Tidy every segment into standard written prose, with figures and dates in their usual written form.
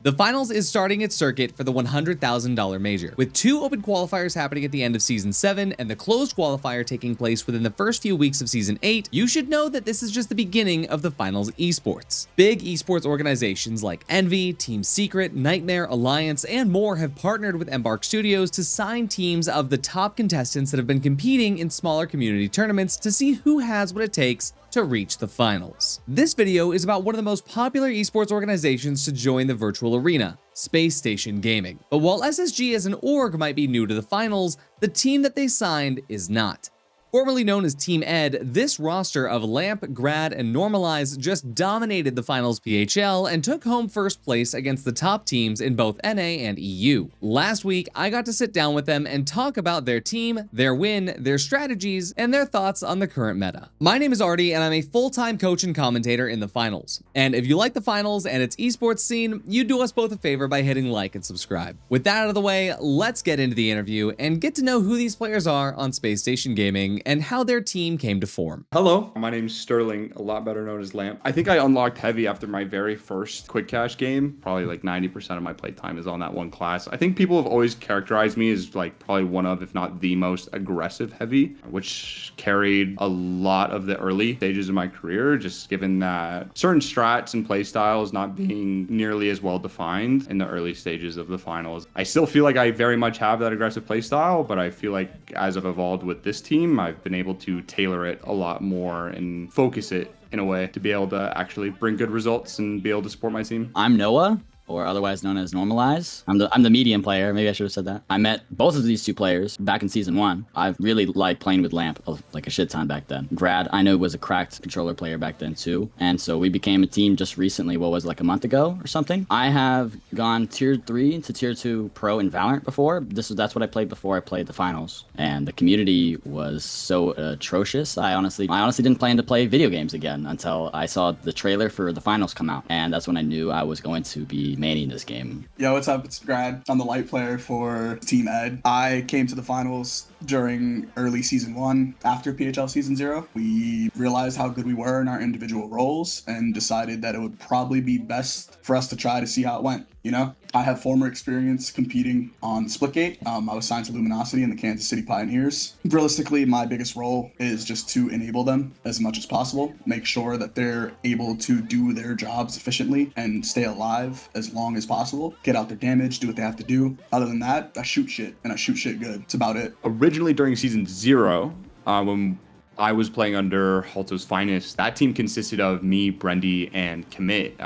The finals is starting its circuit for the $100,000 major, with 2 open qualifiers happening at the end of Season 7 and the closed qualifier taking place within the first few weeks of Season 8. You should know that this is just the beginning of the finals esports. Big esports organizations like Envy, Team Secret, Nightmare, Alliance, and more have partnered with Embark Studios to sign teams of the top contestants that have been competing in smaller community tournaments to see who has what it takes to reach the finals. This video is about one of the most popular esports organizations to join the virtual arena, Space Station Gaming. But while SSG as an org might be new to the finals, the team that they signed is not. Formerly known as Team Ed, this roster of Lamp, Grad, and Normalize just dominated the Finals PHL and took home first place against the top teams in both NA and EU. Last week, I got to sit down with them and talk about their team, their win, their strategies, and their thoughts on the current meta. My name is Artie, and I'm a full-time coach and commentator in the finals. And if you like the finals and its esports scene, you do us both a favor by hitting like and subscribe. With that out of the way, let's get into the interview and get to know who these players are on Space Station Gaming and how their team came to form. Hello, my name's Sterling, a lot better known as Lamp. I think I unlocked Heavy after my very first quick cash game. Probably like 90% of my playtime is on that one class. I think people have always characterized me as like probably one of, if not the most aggressive Heavy, which carried a lot of the early stages of my career, just given that certain strats and play styles not being nearly as well defined in the early stages of the finals. I still feel like I very much have that aggressive play style, but I feel like as I've evolved with this team, I've been able to tailor it a lot more and focus it in a way to be able to actually bring good results and be able to support my team. I'm Noah, or otherwise known as Normalize. I'm the medium player. Maybe I should have said that. I met both of these two players back in Season 1. I really liked playing with Lamp like a shit ton back then. Grad, I know, was a cracked controller player back then too. And so we became a team just recently, what was it, like a month ago or something? I have gone Tier 3 to Tier 2 Pro in Valorant before. That's what I played before I played the finals. And the community was so atrocious. I honestly didn't plan to play video games again until I saw the trailer for the finals come out. And that's when I knew I was going to be manning this game. Yo, what's up? It's Grad. I'm the light player for Team Ed. I came to the finals during early Season 1 after PHL Season 0. We realized how good we were in our individual roles and decided that it would probably be best for us to try to see how it went. You know, I have former experience competing on Splitgate. I was signed to Luminosity and the Kansas City Pioneers. Realistically, my biggest role is just to enable them as much as possible, make sure that they're able to do their jobs efficiently and stay alive as long as possible, get out their damage, do what they have to do. Other than that, I shoot shit, and I shoot shit good. That's about it. Originally during Season 0, when I was playing under Halto's Finest, that team consisted of me, Brendy, and Commit.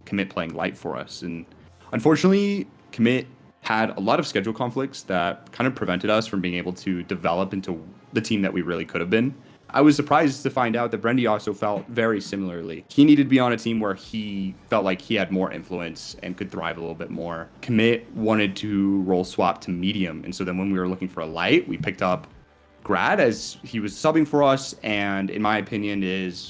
Commit playing light for us. And unfortunately, Commit had a lot of schedule conflicts that kind of prevented us from being able to develop into the team that we really could have been. I was surprised to find out that Brendy also felt very similarly. He needed to be on a team where he felt like he had more influence and could thrive a little bit more. Commit wanted to role swap to medium, and so then when we were looking for a light, we picked up Grad as he was subbing for us, and in my opinion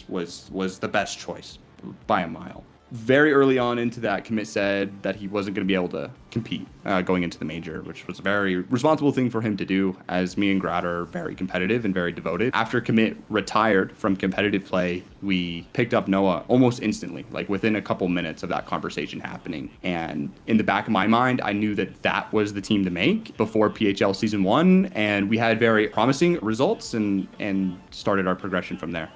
was the best choice by a mile. Very early on into that, Commit said that he wasn't going to be able to compete going into the major, which was a very responsible thing for him to do, as me and Grad are very competitive and very devoted. After Commit retired from competitive play, we picked up Noah almost instantly, like within a couple minutes of that conversation happening. And in the back of my mind, I knew that that was the team to make before PHL Season 1, and we had very promising results and started our progression from there.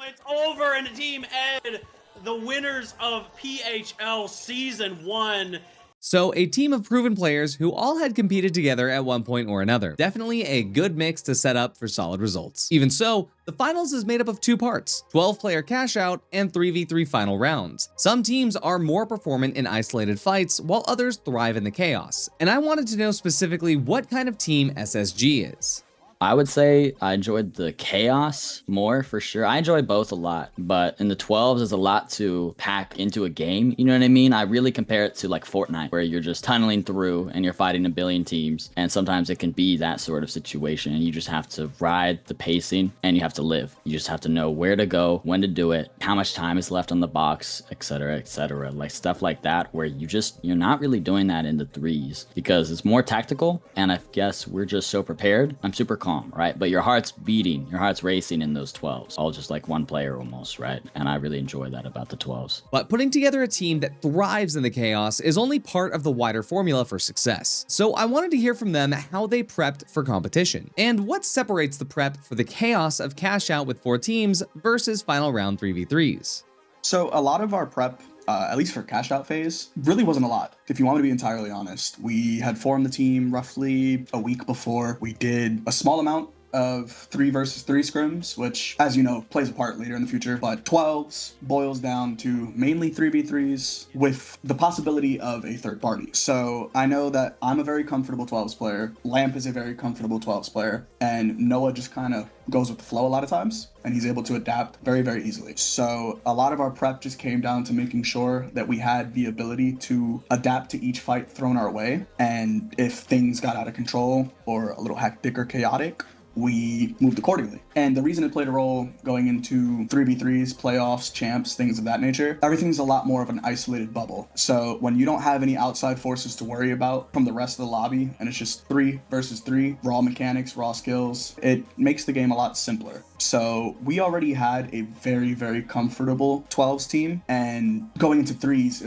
It's over, and Team Ed, the winners of PHL Season 1. So, a team of proven players who all had competed together at one point or another. Definitely a good mix to set up for solid results. Even so, the finals is made up of 2 parts, 12-player Cashout and 3v3 final rounds. Some teams are more performant in isolated fights, while others thrive in the chaos. And I wanted to know specifically what kind of team SSG is. I would say I enjoyed the chaos more for sure. I enjoy both a lot, but in the 12s, there's a lot to pack into a game. You know what I mean? I really compare it to like Fortnite, where you're just tunneling through and you're fighting a billion teams. And sometimes it can be that sort of situation. And you just have to ride the pacing and you have to live. You just have to know where to go, when to do it, how much time is left on the box, etc., etc. Like stuff like that, where you're not really doing that in the 3s because it's more tactical. And I guess we're just so prepared. I'm super calm, right? But your heart's beating, your heart's racing in those 12s, all just like one player almost, right? And I really enjoy that about the 12s. But putting together a team that thrives in the chaos is only part of the wider formula for success. So I wanted to hear from them how they prepped for competition, and what separates the prep for the chaos of Cashout with 4 teams versus final round 3v3s. So a lot of our prep, at least for cash out phase, really wasn't a lot. If you want me to be entirely honest, we had formed the team roughly a week before. We did a small amount of 3 versus 3 scrims, which, as you know, plays a part later in the future. But 12s boils down to mainly 3v3s with the possibility of a third party. So I know that I'm a very comfortable 12s player. Lamp is a very comfortable 12s player. And Noah just kind of goes with the flow a lot of times, and he's able to adapt very, very easily. So a lot of our prep just came down to making sure that we had the ability to adapt to each fight thrown our way. And if things got out of control or a little hectic or chaotic, we moved accordingly. And the reason it played a role going into 3v3s, playoffs, champs, things of that nature, everything's a lot more of an isolated bubble. So when you don't have any outside forces to worry about from the rest of the lobby, and it's just 3 versus 3, raw mechanics, raw skills, it makes the game a lot simpler. So we already had a very, very comfortable 12s team, and going into 3s,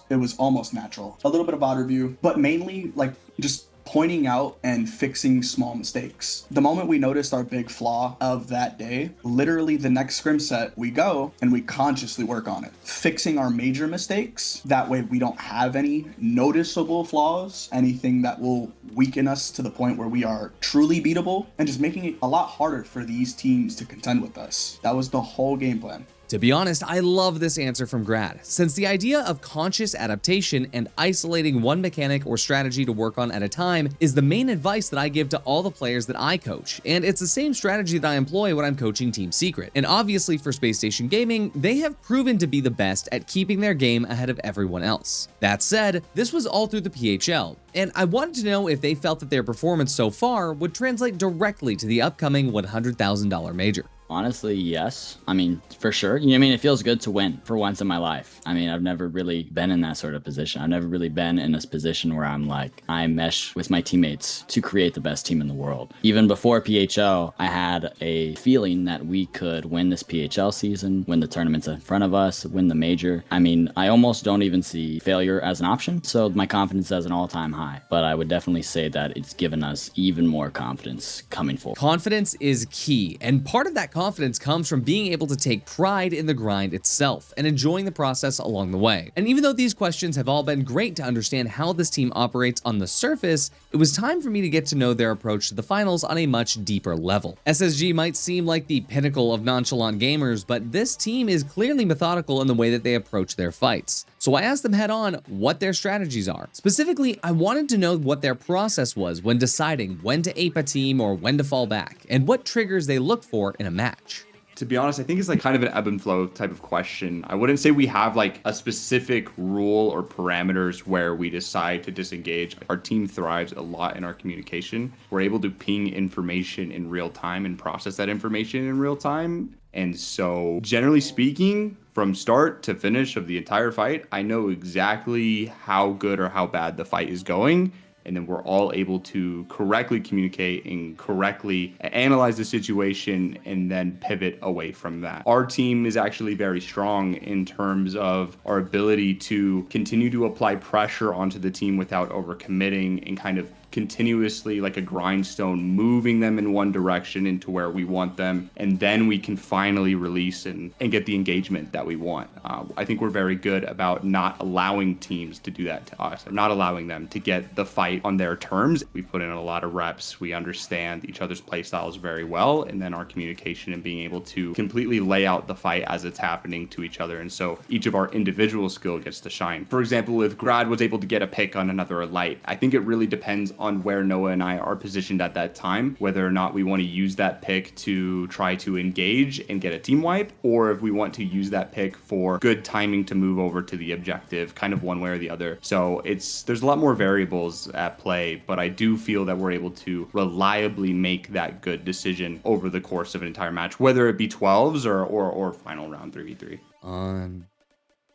it was almost natural. A little bit of odd review, but mainly like just pointing out and fixing small mistakes. The moment we noticed our big flaw of that day, literally the next scrim set, we go and we consciously work on it. Fixing our major mistakes, that way we don't have any noticeable flaws, anything that will weaken us to the point where we are truly beatable, and just making it a lot harder for these teams to contend with us. That was the whole game plan. To be honest, I love this answer from Grad, since the idea of conscious adaptation and isolating one mechanic or strategy to work on at a time is the main advice that I give to all the players that I coach, and it's the same strategy that I employ when I'm coaching Team Secret. And obviously for Space Station Gaming, they have proven to be the best at keeping their game ahead of everyone else. That said, this was all through the PHL, and I wanted to know if they felt that their performance so far would translate directly to the upcoming $100,000 major. Honestly, yes. I mean, for sure. You know what I mean? It feels good to win for once in my life. I mean, I've never really been in that sort of position. I've never really been in this position where I'm like, I mesh with my teammates to create the best team in the world. Even before PHL, I had a feeling that we could win this PHL season, win the tournaments in front of us, win the major. I mean, I almost don't even see failure as an option. So my confidence is an all-time high. But I would definitely say that it's given us even more confidence coming forward. Confidence is key, and part of that confidence comes from being able to take pride in the grind itself and enjoying the process along the way. And even though these questions have all been great to understand how this team operates on the surface, it was time for me to get to know their approach to the finals on a much deeper level. SSG might seem like the pinnacle of nonchalant gamers, but this team is clearly methodical in the way that they approach their fights. So I asked them head on what their strategies are. Specifically, I wanted to know what their process was when deciding when to ape a team or when to fall back, and what triggers they look for in a match. To be honest, I think it's like kind of an ebb and flow type of question. I wouldn't say we have like a specific rule or parameters where we decide to disengage. Our team thrives a lot in our communication. We're able to ping information in real time and process that information in real time. And so generally speaking, from start to finish of the entire fight, I know exactly how good or how bad the fight is going. And then we're all able to correctly communicate and correctly analyze the situation and then pivot away from that. Our team is actually very strong in terms of our ability to continue to apply pressure onto the team without overcommitting and kind of continuously like a grindstone, moving them in one direction into where we want them, and then we can finally release and get the engagement that we want. I think we're very good about not allowing teams to do that to us, not allowing them to get the fight on their terms. We put in a lot of reps, we understand each other's play styles very well, and then our communication and being able to completely lay out the fight as it's happening to each other, and so each of our individual skill gets to shine. For example, if Grad was able to get a pick on another light, I think it really depends on where Noah and I are positioned at that time, whether or not we want to use that pick to try to engage and get a team wipe, or if we want to use that pick for good timing to move over to the objective, kind of one way or the other. So there's a lot more variables at play, but I do feel that we're able to reliably make that good decision over the course of an entire match, whether it be 12s or final round 3v3. On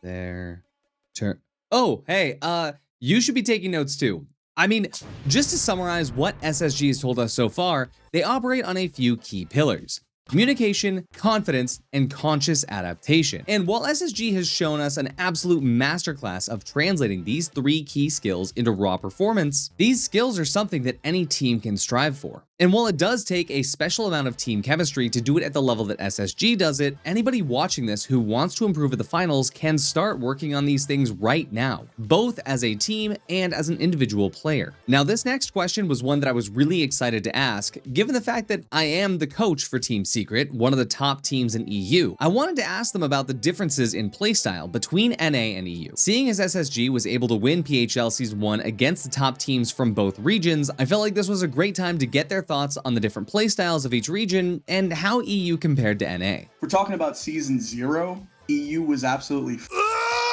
their turn. Oh, hey, you should be taking notes too. I mean, just to summarize what SSG has told us so far, they operate on a few key pillars: communication, confidence, and conscious adaptation. And while SSG has shown us an absolute masterclass of translating these 3 key skills into raw performance, these skills are something that any team can strive for. And while it does take a special amount of team chemistry to do it at the level that SSG does it, anybody watching this who wants to improve at the finals can start working on these things right now, both as a team and as an individual player. Now, this next question was one that I was really excited to ask, given the fact that I am the coach for Team Secret, one of the top teams in EU. I wanted to ask them about the differences in playstyle between NA and EU. Seeing as SSG was able to win PHL Season 1 against the top teams from both regions, I felt like this was a great time to get their thoughts on the different playstyles of each region and how EU compared to NA. We're talking about Season 0. EU was absolutely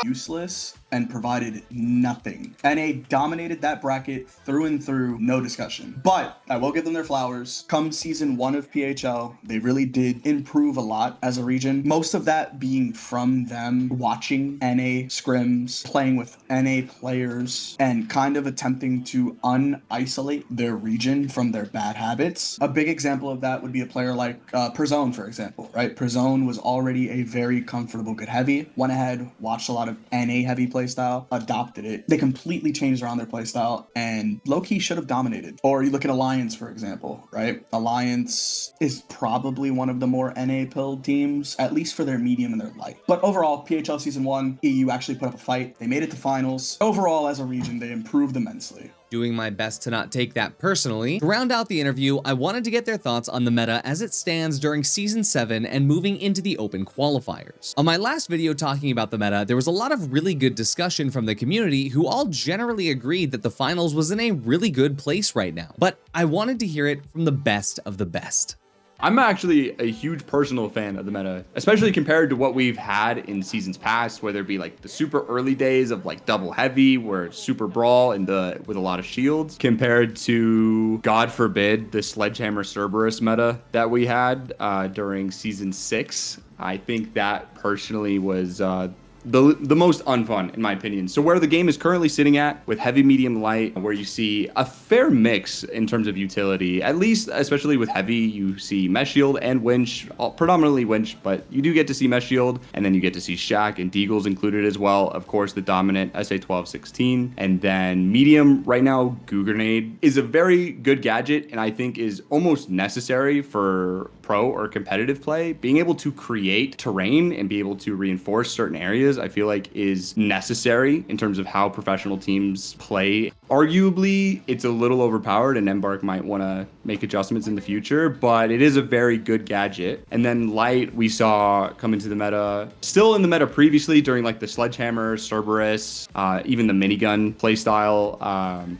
useless and provided nothing. NA dominated that bracket through and through, no discussion. But I will give them their flowers. Come Season 1 of PHL, they really did improve a lot as a region. Most of that being from them watching NA scrims, playing with NA players, and kind of attempting to un-isolate their region from their bad habits. A big example of that would be a player like Perzone, for example, right? Perzone was already a very comfortable good heavy, went ahead, watched a lot of NA heavy playstyle, adopted it. They completely changed around their playstyle and low-key should have dominated. Or you look at Alliance, for example, right? Alliance is probably one of the more NA-pilled teams, at least for their medium and their light. But overall, PHL Season 1, EU actually put up a fight. They made it to finals. Overall, as a region, they improved immensely. Doing my best to not take that personally. To round out the interview, I wanted to get their thoughts on the meta as it stands during Season 7 and moving into the open qualifiers. On my last video talking about the meta, there was a lot of really good discussion from the community who all generally agreed that the finals was in a really good place right now. But I wanted to hear it from the best of the best. I'm actually a huge personal fan of the meta, especially compared to what we've had in seasons past, whether it be like the super early days of like double heavy, where it's super brawl and with a lot of shields, compared to, God forbid, the Sledgehammer Cerberus meta that we had during season 6. I think that personally was the most unfun, in my opinion. So where the game is currently sitting at with heavy, medium, light, where you see a fair mix in terms of utility, at least especially with heavy, you see Mesh Shield and Winch, predominantly Winch, but you do get to see Mesh Shield, and then you get to see Shack and Deagle's included as well. Of course, the dominant SA-12-16, and then medium right now, Goo Grenade is a very good gadget, and I think is almost necessary for pro or competitive play. Being able to create terrain and be able to reinforce certain areas, I feel like is necessary in terms of how professional teams play. Arguably, it's a little overpowered and Embark might want to make adjustments in the future, but it is a very good gadget. And then Light, we saw come into the meta, still in the meta previously during like the Sledgehammer, Cerberus, even the minigun playstyle.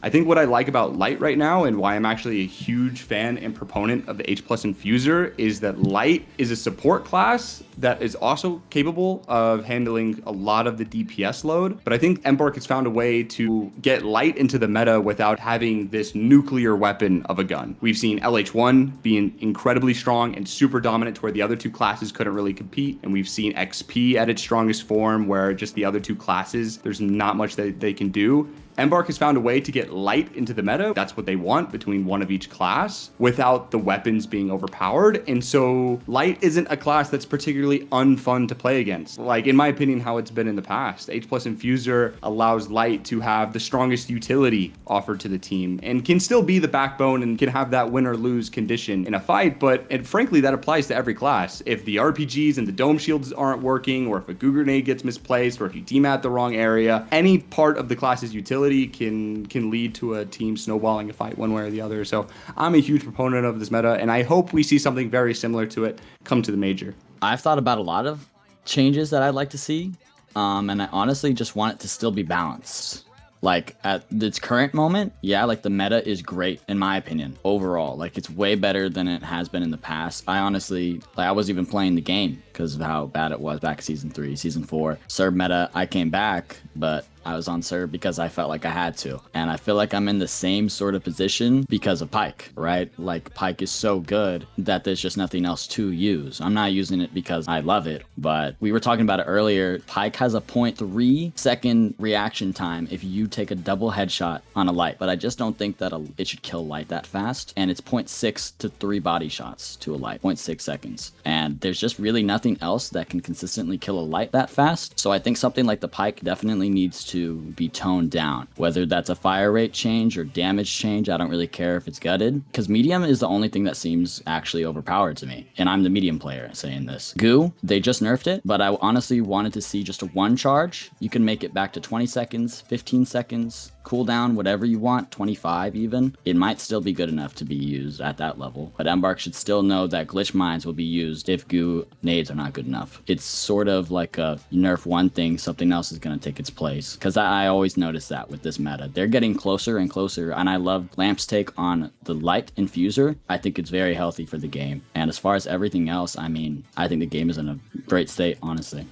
I think what I like about Light right now and why I'm actually a huge fan and proponent of the H+ Infuser is that Light is a support class that is also capable of handling a lot of the DPS load. But I think Embark has found a way to get Light into the meta without having this nuclear weapon of a gun. We've seen LH1 being incredibly strong and super dominant to where the other two classes couldn't really compete. And we've seen XP at its strongest form where just the other two classes, there's not much that they can do. Embark has found a way to get Light into the meta. That's what they want between one of each class without the weapons being overpowered. And so Light isn't a class that's particularly unfun to play against. Like in my opinion, how it's been in the past. H+ Infuser allows Light to have the strongest utility offered to the team and can still be the backbone and can have that win or lose condition in a fight. But frankly, that applies to every class. If the RPGs and the dome shields aren't working, or if a Goo Grenade gets misplaced, or if you team at the wrong area, any part of the class's utility can lead to a team snowballing a fight one way or the other. So I'm a huge proponent of this meta, and I hope we see something very similar to it come to the major. I've thought about a lot of changes that I'd like to see, and I honestly just want it to still be balanced. Like at its current moment, yeah, like the meta is great in my opinion overall. Like it's way better than it has been in the past. I honestly, like I was even playing the game because of how bad it was back season 3, season 4. Serb meta, I came back, but I was on Serb because I felt like I had to. And I feel like I'm in the same sort of position because of Pyke, right? Like Pyke is so good that there's just nothing else to use. I'm not using it because I love it, but we were talking about it earlier. Pyke has a 0.3 second reaction time if you take a double headshot on a light, but I just don't think that it should kill light that fast. And it's 0.6 to 3 body shots to a light, 0.6 seconds. And there's just really nothing else that can consistently kill a light that fast. So I think something like the Pyke definitely needs to be toned down, whether that's a fire rate change or damage change. I don't really care if it's gutted, because medium is the only thing that seems actually overpowered to me, and I'm the medium player saying this. Goo, they just nerfed it, but I honestly wanted to see just a 1 charge. You can make it back to 20 seconds, 15 seconds, cooldown, whatever you want, 25 even. It might still be good enough to be used at that level, but Embark should still know that glitch mines will be used if goo nades are not good enough. It's sort of like a nerf one thing, something else is going to take its place, because I always notice that with this meta. They're getting closer and closer, and I love Lamp's take on the light infuser. I think it's very healthy for the game, and as far as everything else, I mean, I think the game is in a great state, honestly.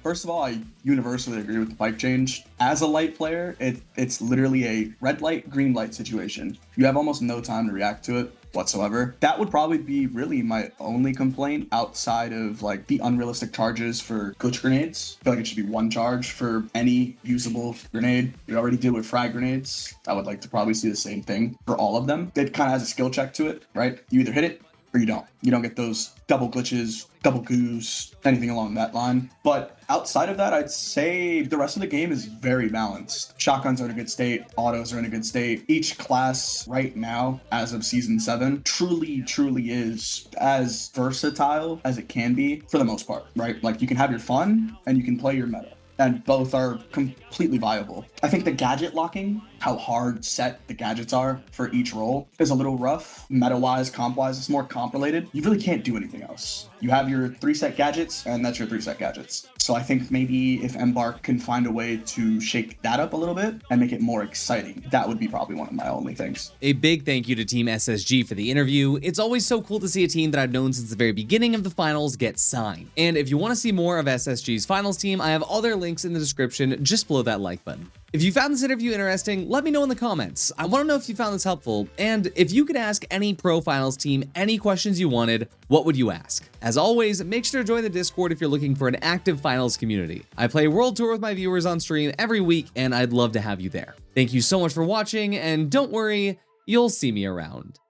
First of all, I universally agree with the Pyke change. As a light player, it's literally a red light, green light situation. You have almost no time to react to it whatsoever. That would probably be really my only complaint outside of like the unrealistic charges for glitch grenades. I feel like it should be 1 charge for any usable grenade. We already did with frag grenades. I would like to probably see the same thing for all of them. It kind of has a skill check to it, right? You either hit it or you don't. You don't get those double glitches, double goos, anything along that line. But outside of that, I'd say the rest of the game is very balanced. Shotguns are in a good state. Autos are in a good state. Each class right now, as of season 7, truly is as versatile as it can be for the most part, right? Like you can have your fun and you can play your meta, and both are completely viable. I think the gadget locking, how hard set the gadgets are for each role, is a little rough. Meta-wise, comp-wise, it's more comp-related. You really can't do anything else. You have your 3 set gadgets, and that's your 3 set gadgets. So I think maybe if Embark can find a way to shake that up a little bit and make it more exciting, that would be probably one of my only things. A big thank you to Team SSG for the interview. It's always so cool to see a team that I've known since the very beginning of the finals get signed. And if you want to see more of SSG's finals team, I have all their links in the description just below that like button. If you found this interview interesting, let me know in the comments. I want to know if you found this helpful, and if you could ask any pro finals team any questions you wanted, what would you ask? As always, make sure to join the Discord if you're looking for an active finals community. I play World Tour with my viewers on stream every week, and I'd love to have you there. Thank you so much for watching, and don't worry, you'll see me around.